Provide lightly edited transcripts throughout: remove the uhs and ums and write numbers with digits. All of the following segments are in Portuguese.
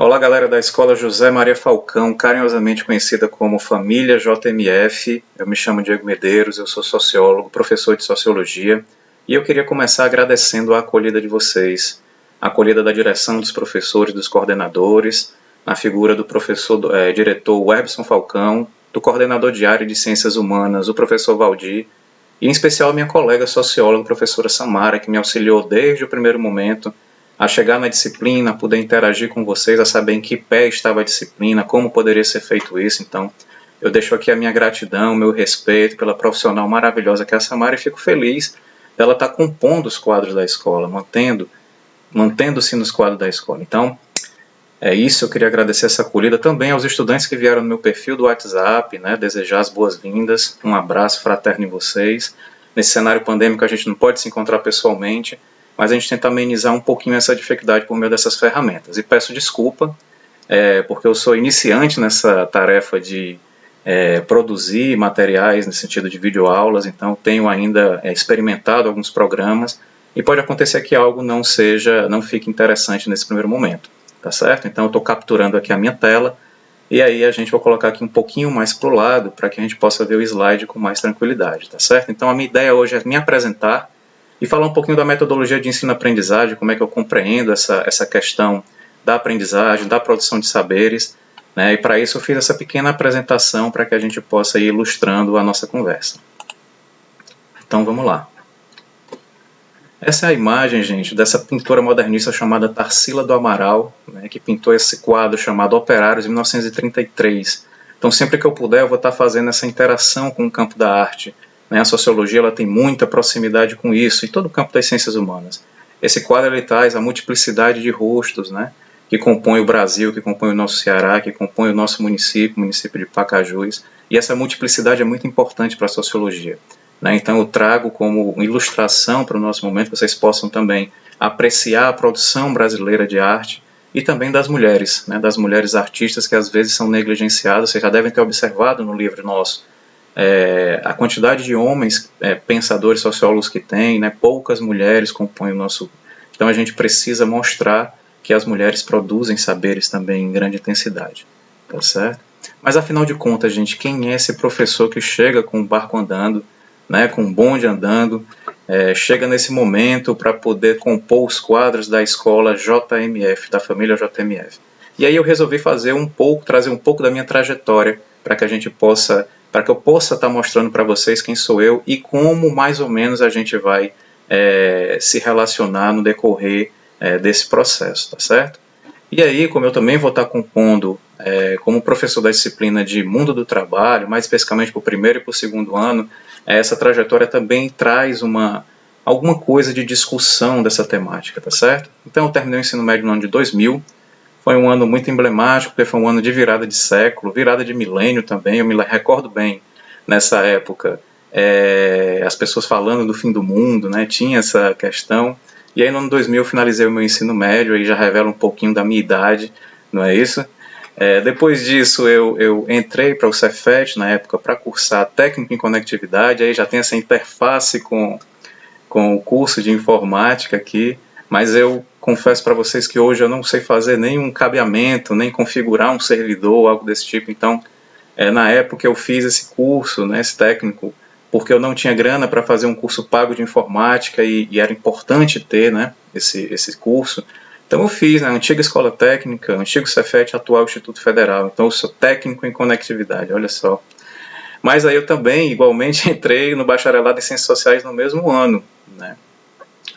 Olá, galera da Escola José Maria Falcão, carinhosamente conhecida como Família JMF. Eu me chamo Diego Medeiros, eu sou sociólogo, professor de sociologia, e eu queria começar agradecendo a acolhida de vocês, a acolhida da direção, dos professores, dos coordenadores, na figura do professor diretor Webson Falcão, do coordenador de área de Ciências Humanas, o professor Valdir, e em especial a minha colega socióloga, professora Samara, que me auxiliou desde o primeiro momento a chegar na disciplina, a poder interagir com vocês, a saber em que pé estava a disciplina, como poderia ser feito isso. Então, eu deixo aqui a minha gratidão, o meu respeito pela profissional maravilhosa que é a Samara, e fico feliz dela estar compondo os quadros da escola, mantendo-se nos quadros da escola. Então, é isso, eu queria agradecer essa acolhida também aos estudantes que vieram no meu perfil do WhatsApp, desejar as boas-vindas, um abraço fraterno em vocês. Nesse cenário pandêmico a gente não pode se encontrar pessoalmente, mas a gente tenta amenizar um pouquinho essa dificuldade por meio dessas ferramentas. E peço desculpa, porque eu sou iniciante nessa tarefa de produzir materiais no sentido de videoaulas, então tenho ainda experimentado alguns programas, e pode acontecer que algo não fique interessante nesse primeiro momento, tá certo? Então eu estou capturando aqui a minha tela, e aí a gente vai colocar aqui um pouquinho mais para o lado, para que a gente possa ver o slide com mais tranquilidade, tá certo? Então a minha ideia hoje é me apresentar, e falar um pouquinho da metodologia de ensino-aprendizagem, como é que eu compreendo essa questão da aprendizagem, da produção de saberes, e para isso eu fiz essa pequena apresentação para que a gente possa ir ilustrando a nossa conversa. Então vamos lá. Essa é a imagem, gente, dessa pintora modernista chamada Tarsila do Amaral, que pintou esse quadro chamado Operários, em 1933. Então sempre que eu puder eu vou estar fazendo essa interação com o campo da arte. A sociologia ela tem muita proximidade com isso, e todo o campo das ciências humanas. Esse quadro ele traz a multiplicidade de rostos, que compõe o Brasil, que compõe o nosso Ceará, que compõe o nosso município, o município de Pacajus, e essa multiplicidade é muito importante para a sociologia. Então eu trago como ilustração para o nosso momento, que vocês possam também apreciar a produção brasileira de arte, e também das mulheres artistas que às vezes são negligenciadas. Vocês já devem ter observado no livro nosso, a quantidade de homens pensadores, sociólogos que tem, poucas mulheres compõem o nosso. Então a gente precisa mostrar que as mulheres produzem saberes também em grande intensidade, tá certo? Mas afinal de contas, gente, quem é esse professor que chega com o barco andando, com o bonde andando, chega nesse momento para poder compor os quadros da escola JMF, da família JMF? E aí eu resolvi trazer um pouco da minha trajetória para que eu possa estar mostrando para vocês quem sou eu e como mais ou menos a gente vai se relacionar no decorrer desse processo, tá certo? E aí, como eu também vou estar compondo como professor da disciplina de Mundo do Trabalho, mais especificamente para o primeiro e para o segundo ano, essa trajetória também traz alguma coisa de discussão dessa temática, tá certo? Então eu terminei o ensino médio no ano de 2000, foi um ano muito emblemático, porque foi um ano de virada de século, virada de milênio também. Eu me recordo bem, nessa época, as pessoas falando do fim do mundo, tinha essa questão. E aí no ano 2000 eu finalizei o meu ensino médio, aí já revela um pouquinho da minha idade, não é isso? Depois disso eu entrei para o Cefet, na época, para cursar técnico em conectividade, aí já tem essa interface com o curso de informática aqui, mas eu confesso para vocês que hoje eu não sei fazer nenhum cabeamento, nem configurar um servidor, algo desse tipo. Então, na época eu fiz esse curso, esse técnico, porque eu não tinha grana para fazer um curso pago de informática e era importante ter esse curso. Então eu fiz na antiga Escola Técnica, antigo Cefet, atual Instituto Federal. Então eu sou técnico em conectividade, olha só. Mas aí eu também, igualmente, entrei no bacharelado em Ciências Sociais no mesmo ano,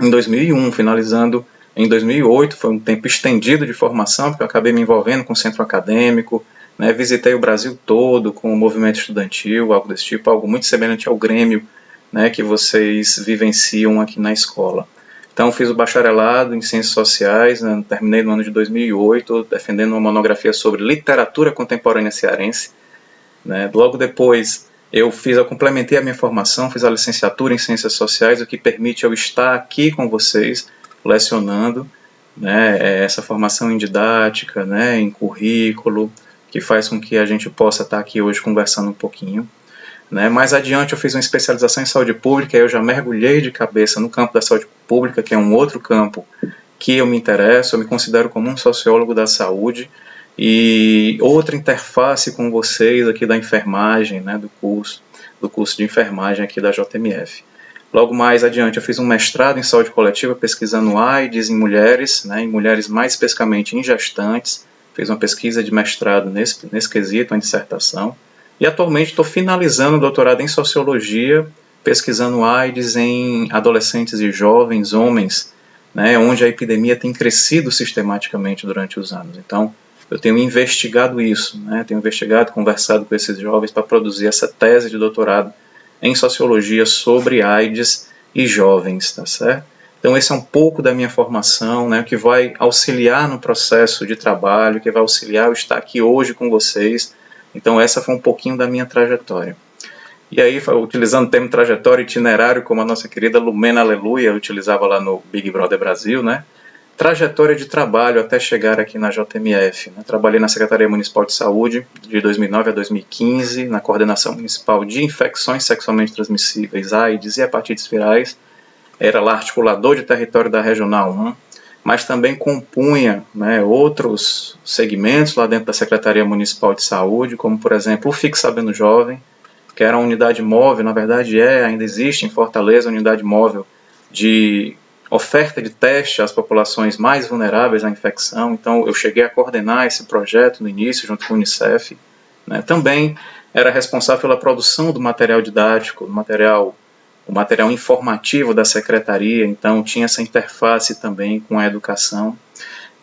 em 2001, finalizando em 2008, foi um tempo estendido de formação, porque eu acabei me envolvendo com o centro acadêmico, visitei o Brasil todo com o movimento estudantil, algo desse tipo, algo muito semelhante ao Grêmio, que vocês vivenciam aqui na escola. Então fiz o bacharelado em Ciências Sociais, terminei no ano de 2008, defendendo uma monografia sobre literatura contemporânea cearense. Logo depois eu complementei a minha formação, fiz a licenciatura em Ciências Sociais, o que permite eu estar aqui com vocês, lecionando, essa formação em didática, em currículo, que faz com que a gente possa estar aqui hoje conversando um pouquinho. Mais adiante eu fiz uma especialização em saúde pública, e eu já mergulhei de cabeça no campo da saúde pública, que é um outro campo que eu me interesso, eu me considero como um sociólogo da saúde, e outra interface com vocês aqui da enfermagem, né, do curso de enfermagem aqui da JMF. Logo mais adiante eu fiz um mestrado em saúde coletiva pesquisando AIDS em mulheres, né, em mulheres mais especificamente em gestantes. Fiz uma pesquisa de mestrado nesse quesito, uma dissertação. E atualmente estou finalizando o doutorado em sociologia, pesquisando AIDS em adolescentes e jovens, homens, né, onde a epidemia tem crescido sistematicamente durante os anos. Então, eu tenho investigado isso, né, tenho investigado, conversado com esses jovens para produzir essa tese de doutorado em sociologia sobre AIDS e jovens, tá certo? Então esse é um pouco da minha formação, né, que vai auxiliar no processo de trabalho, que vai auxiliar eu estar aqui hoje com vocês. Então essa foi um pouquinho da minha trajetória. E aí, utilizando o termo trajetória itinerário, como a nossa querida Lumena Aleluia utilizava lá no Big Brother Brasil, né? Trajetória de trabalho até chegar aqui na JMF. Né? Trabalhei na Secretaria Municipal de Saúde de 2009 a 2015, na Coordenação Municipal de Infecções Sexualmente Transmissíveis, AIDS e Hepatites Virais. Era lá articulador de território da Regional 1, mas também compunha, né, outros segmentos lá dentro da Secretaria Municipal de Saúde, como, por exemplo, o Fique Sabendo Jovem, que era uma unidade móvel, na verdade ainda existe em Fortaleza, uma unidade móvel de oferta de teste às populações mais vulneráveis à infecção. Então eu cheguei a coordenar esse projeto no início, junto com o Unicef. Né. Também era responsável pela produção do material didático, o material informativo da secretaria, então tinha essa interface também com a educação.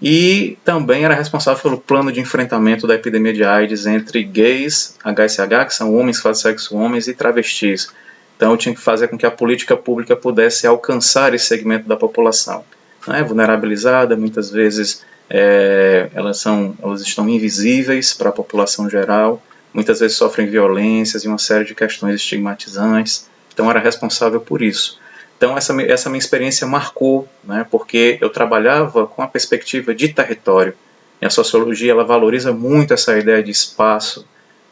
E também era responsável pelo plano de enfrentamento da epidemia de AIDS entre gays, HSH, que são homens que fazem sexo homens, e travestis. Então eu tinha que fazer com que a política pública pudesse alcançar esse segmento da população. Né, vulnerabilizada, muitas vezes elas estão invisíveis para a população geral, muitas vezes sofrem violências e uma série de questões estigmatizantes. Então era responsável por isso. Então essa minha experiência marcou, né, porque eu trabalhava com a perspectiva de território. E a sociologia ela valoriza muito essa ideia de espaço,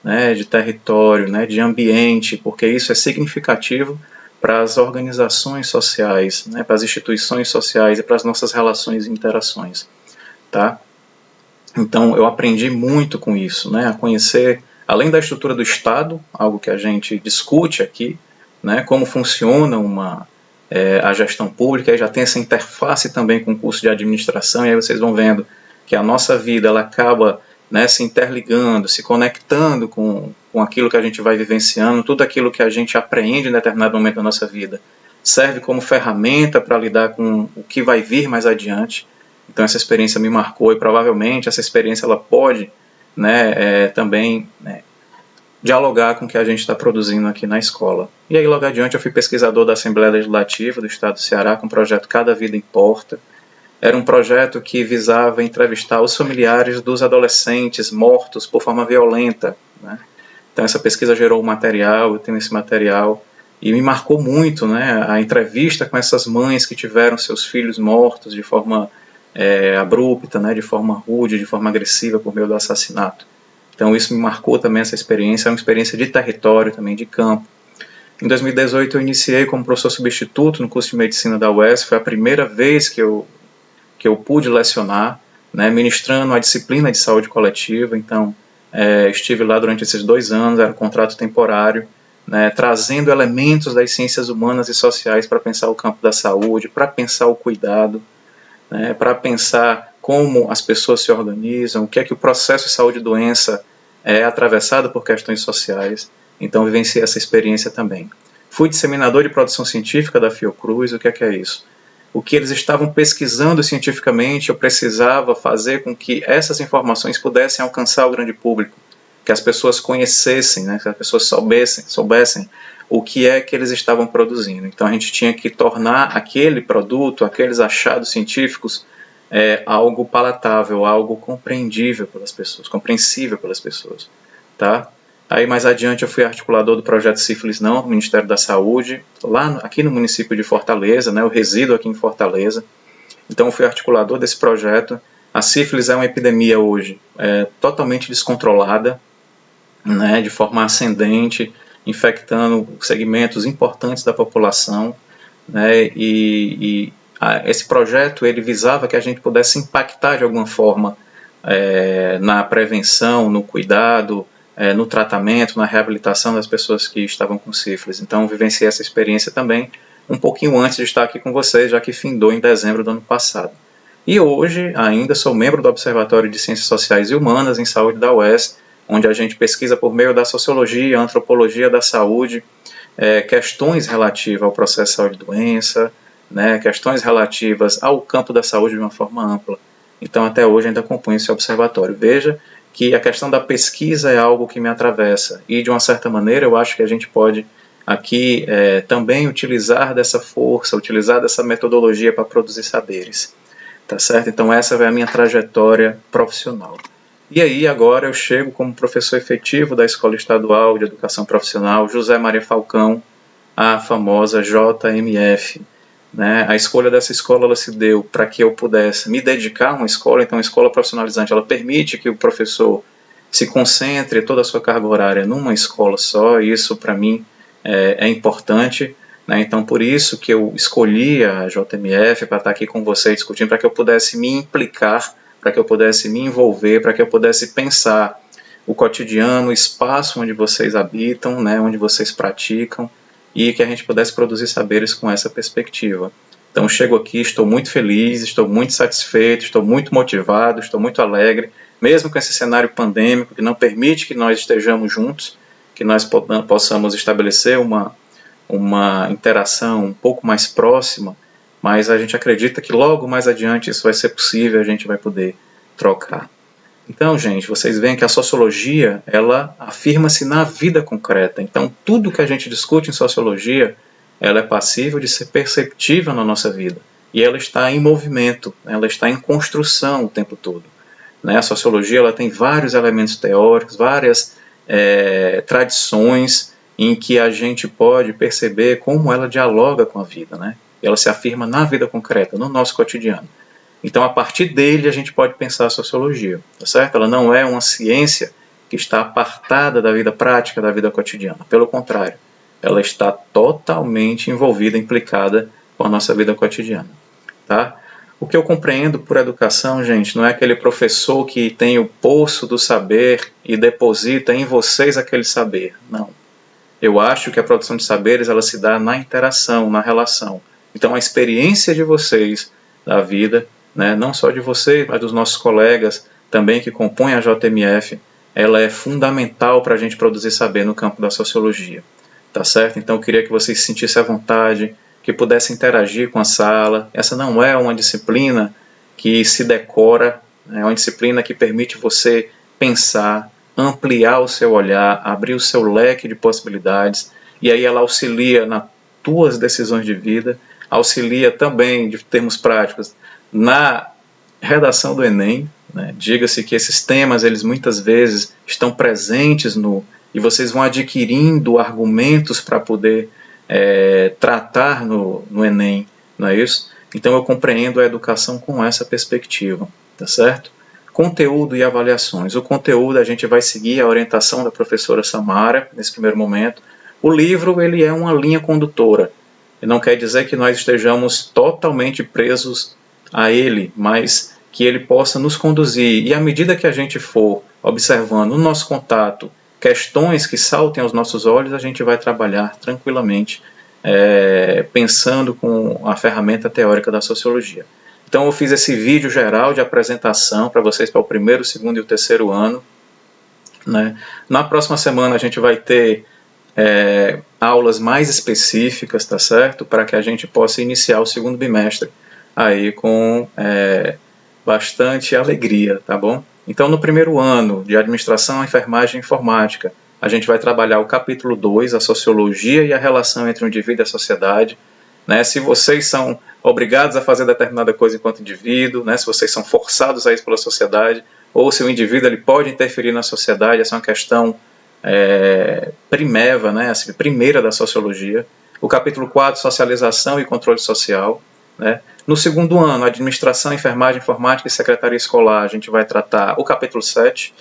né, de território, né, de ambiente, porque isso é significativo para as organizações sociais, né, para as instituições sociais e para as nossas relações e interações. Tá? Então eu aprendi muito com isso, né, a conhecer, além da estrutura do Estado, algo que a gente discute aqui, né, como funciona a gestão pública, e já tem essa interface também com o curso de administração, e aí vocês vão vendo que a nossa vida ela acaba, né, se interligando, se conectando com aquilo que a gente vai vivenciando, tudo aquilo que a gente aprende em determinado momento da nossa vida serve como ferramenta para lidar com o que vai vir mais adiante. Então essa experiência me marcou, e provavelmente essa experiência ela pode, né, também, né, dialogar com o que a gente está produzindo aqui na escola. E aí logo adiante eu fui pesquisador da Assembleia Legislativa do Estado do Ceará com o projeto Cada Vida Importa. Era um projeto que visava entrevistar os familiares dos adolescentes mortos por forma violenta. Né? Então essa pesquisa gerou um material, eu tenho esse material, e me marcou muito, né, a entrevista com essas mães que tiveram seus filhos mortos de forma abrupta, né, de forma rude, de forma agressiva por meio do assassinato. Então isso me marcou também, essa experiência, é uma experiência de território também, de campo. Em 2018 eu iniciei como professor substituto no curso de medicina da UES, foi a primeira vez que eu pude lecionar, né, ministrando a disciplina de saúde coletiva. Então estive lá durante esses 2 anos, era um contrato temporário, né, trazendo elementos das ciências humanas e sociais para pensar o campo da saúde, para pensar o cuidado, né, para pensar como as pessoas se organizam, o que é que o processo de saúde e doença é atravessado por questões sociais. Então vivenciei essa experiência também. Fui disseminador de produção científica da Fiocruz. O que é isso? O que eles estavam pesquisando cientificamente, eu precisava fazer com que essas informações pudessem alcançar o grande público, que as pessoas conhecessem, né, que as pessoas soubessem o que é que eles estavam produzindo. Então a gente tinha que tornar aquele produto, aqueles achados científicos, algo palatável, algo compreendível pelas pessoas, compreensível pelas pessoas. Tá? Aí mais adiante eu fui articulador do projeto Sífilis Não, do Ministério da Saúde, aqui no município de Fortaleza, né, eu resido aqui em Fortaleza. Então eu fui articulador desse projeto. A sífilis é uma epidemia hoje totalmente descontrolada, né, de forma ascendente, infectando segmentos importantes da população, né, e esse projeto ele visava que a gente pudesse impactar de alguma forma na prevenção, no cuidado, no tratamento, na reabilitação das pessoas que estavam com sífilis. Então, vivenciei essa experiência também um pouquinho antes de estar aqui com vocês, já que findou em dezembro do ano passado. E hoje ainda sou membro do Observatório de Ciências Sociais e Humanas em Saúde da UES, onde a gente pesquisa por meio da sociologia, antropologia da saúde, questões relativas ao processo de saúde e doença, né, questões relativas ao campo da saúde de uma forma ampla. Então, até hoje ainda componho esse observatório. Veja que a questão da pesquisa é algo que me atravessa e, de uma certa maneira, eu acho que a gente pode aqui também utilizar dessa força, utilizar dessa metodologia para produzir saberes. Tá certo? Então, essa é a minha trajetória profissional. E aí, agora eu chego como professor efetivo da Escola Estadual de Educação Profissional José Maria Falcão, a famosa JMF. Né? A escolha dessa escola ela se deu para que eu pudesse me dedicar a uma escola. Então, a escola profissionalizante ela permite que o professor se concentre toda a sua carga horária numa escola só, e isso para mim é importante. Né? Então, por isso que eu escolhi a JMF para estar aqui com vocês discutindo, para que eu pudesse me implicar, para que eu pudesse me envolver, para que eu pudesse pensar o cotidiano, o espaço onde vocês habitam, né? Onde vocês praticam, e que a gente pudesse produzir saberes com essa perspectiva. Então, chego aqui, estou muito feliz, estou muito satisfeito, estou muito motivado, estou muito alegre, mesmo com esse cenário pandêmico que não permite que nós estejamos juntos, que nós possamos estabelecer uma interação um pouco mais próxima, mas a gente acredita que logo mais adiante isso vai ser possível, a gente vai poder trocar. Então, gente, vocês veem que a sociologia, ela afirma-se na vida concreta. Então, tudo que a gente discute em sociologia, ela é passível de ser perceptível na nossa vida. E ela está em movimento, ela está em construção o tempo todo. Né? A sociologia ela tem vários elementos teóricos, várias tradições em que a gente pode perceber como ela dialoga com a vida, né? Ela se afirma na vida concreta, no nosso cotidiano. Então, a partir dele, a gente pode pensar a sociologia, tá certo? Ela não é uma ciência que está apartada da vida prática, da vida cotidiana. Pelo contrário, ela está totalmente envolvida, implicada com a nossa vida cotidiana, tá? O que eu compreendo por educação, gente, não é aquele professor que tem o poço do saber e deposita em vocês aquele saber, não. Eu acho que a produção de saberes ela se dá na interação, na relação. Então, a experiência de vocês da vida, né, não só de vocês, mas dos nossos colegas também que compõem a JMF, ela é fundamental para a gente produzir saber no campo da sociologia. Tá certo? Então, eu queria que vocês se sentissem à vontade, que pudessem interagir com a sala. Essa não é uma disciplina que se decora, é uma disciplina que permite você pensar, ampliar o seu olhar, abrir o seu leque de possibilidades, e aí ela auxilia nas tuas decisões de vida, auxilia também, de termos práticos, na redação do Enem. Né? Diga-se que esses temas, eles muitas vezes estão presentes e vocês vão adquirindo argumentos para poder tratar no Enem, não é isso? Então eu compreendo a educação com essa perspectiva, tá certo? Conteúdo e avaliações. O conteúdo a gente vai seguir a orientação da professora Samara, nesse primeiro momento. O livro ele é uma linha condutora. Não quer dizer que nós estejamos totalmente presos a ele, mas que ele possa nos conduzir. E à medida que a gente for observando no nosso contato questões que saltem aos nossos olhos, a gente vai trabalhar tranquilamente, pensando com a ferramenta teórica da sociologia. Então eu fiz esse vídeo geral de apresentação para vocês para o primeiro, segundo e o terceiro ano. Né? Na próxima semana a gente vai ter aulas mais específicas, tá certo? Para que a gente possa iniciar o segundo bimestre aí com bastante alegria, tá bom? Então, no primeiro ano de Administração, Enfermagem e Informática, a gente vai trabalhar o capítulo 2, a Sociologia e a relação entre o indivíduo e a sociedade. Né? Se vocês são obrigados a fazer determinada coisa enquanto indivíduo, né? Se vocês são forçados a isso pela sociedade, ou se o indivíduo ele pode interferir na sociedade, essa é uma questão primeva, né? Assim, primeira da sociologia. O capítulo 4, Socialização e Controle Social. Né? No segundo ano, Administração, Enfermagem, Informática e Secretaria Escolar, a gente vai tratar o capítulo 7,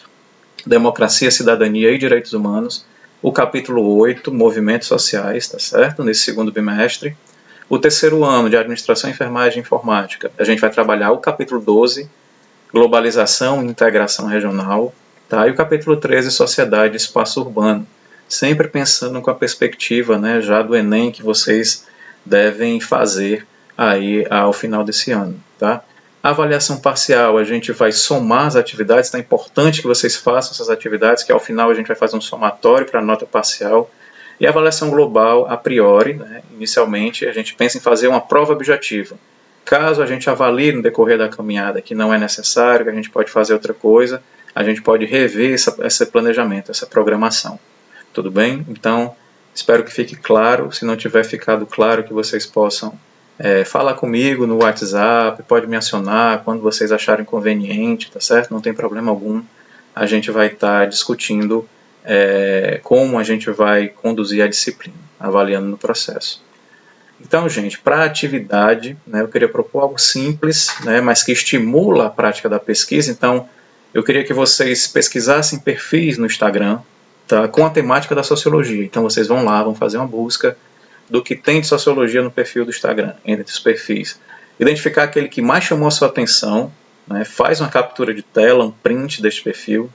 Democracia, Cidadania e Direitos Humanos. O capítulo 8, Movimentos Sociais, tá certo? Nesse segundo bimestre. O terceiro ano de Administração, Enfermagem e Informática, a gente vai trabalhar o capítulo 12, Globalização e Integração Regional, tá? E o capítulo 13, Sociedade e Espaço Urbano, sempre pensando com a perspectiva, né, já do Enem que vocês devem fazer aí ao final desse ano, tá? A avaliação parcial, a gente vai somar as atividades, tá? É importante que vocês façam essas atividades, que ao final a gente vai fazer um somatório para a nota parcial. E a avaliação global, a priori, né, inicialmente, a gente pensa em fazer uma prova objetiva. Caso a gente avalie no decorrer da caminhada que não é necessário, que a gente pode fazer outra coisa, a gente pode rever esse planejamento, essa programação. Tudo bem? Então, espero que fique claro. Se não tiver ficado claro, que vocês possam falar comigo no WhatsApp, pode me acionar quando vocês acharem conveniente, tá certo? Não tem problema algum. A gente vai estar discutindo como a gente vai conduzir a disciplina, avaliando no processo. Então, gente, para a atividade, né, eu queria propor algo simples, né, mas que estimula a prática da pesquisa. Então, eu queria que vocês pesquisassem perfis no Instagram, tá, com a temática da sociologia. Então, vocês vão lá, vão fazer uma busca do que tem de sociologia no perfil do Instagram, entre os perfis. Identificar aquele que mais chamou a sua atenção, né, faz uma captura de tela, um print deste perfil,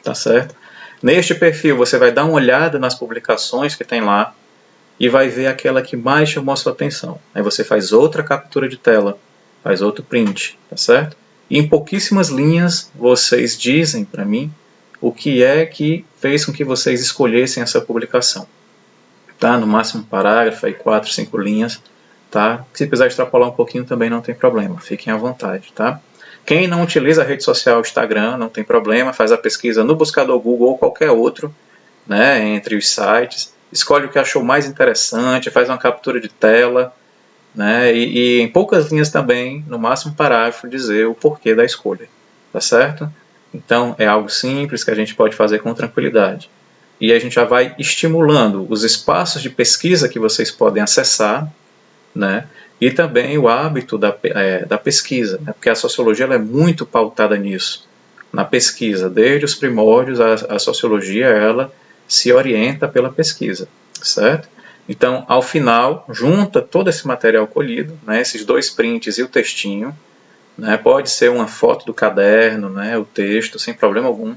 tá certo? Neste perfil, você vai dar uma olhada nas publicações que tem lá e vai ver aquela que mais chamou a sua atenção. Aí você faz outra captura de tela, faz outro print, tá certo? E em pouquíssimas linhas, vocês dizem para mim o que é que fez com que vocês escolhessem essa publicação. Tá? No máximo um parágrafo, aí 4, 5 linhas. Tá? Se precisar extrapolar um pouquinho também não tem problema, fiquem à vontade. Tá? Quem não utiliza a rede social Instagram, não tem problema, faz a pesquisa no buscador Google ou qualquer outro, né, entre os sites, escolhe o que achou mais interessante, faz uma captura de tela, né, e em poucas linhas também, no máximo um parágrafo, dizer o porquê da escolha. Tá certo? Então é algo simples que a gente pode fazer com tranquilidade. E a gente já vai estimulando os espaços de pesquisa que vocês podem acessar, né? E também o hábito da pesquisa, né? Porque a sociologia ela é muito pautada nisso, na pesquisa. Desde os primórdios, a sociologia ela se orienta pela pesquisa, certo? Então, ao final, junta todo esse material colhido, né? Esses 2 prints e o textinho, né? Pode ser uma foto do caderno, né? O texto, sem problema algum.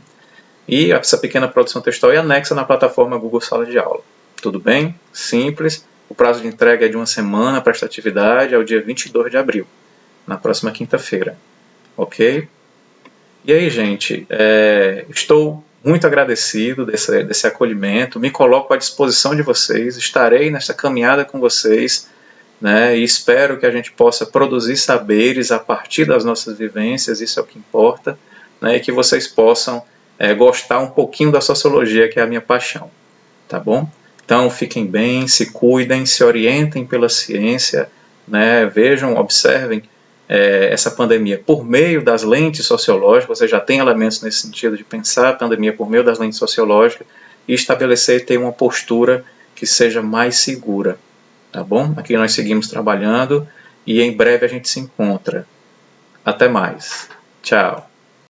E essa pequena produção textual é anexa na plataforma Google Sala de Aula. Tudo bem? Simples. O prazo de entrega é de 1 semana para esta atividade, é o dia 22 de abril, na próxima quinta-feira. Ok? E aí, gente, estou muito agradecido desse acolhimento, me coloco à disposição de vocês, estarei nessa caminhada com vocês, né, e espero que a gente possa produzir saberes a partir das nossas vivências, isso é o que importa, né, e que vocês possam gostar um pouquinho da sociologia, que é a minha paixão, tá bom? Então, fiquem bem, se cuidem, se orientem pela ciência, né, vejam, observem essa pandemia por meio das lentes sociológicas. Você já tem elementos nesse sentido de pensar a pandemia por meio das lentes sociológicas e estabelecer e ter uma postura que seja mais segura, tá bom? Aqui nós seguimos trabalhando e em breve a gente se encontra. Até mais. Tchau.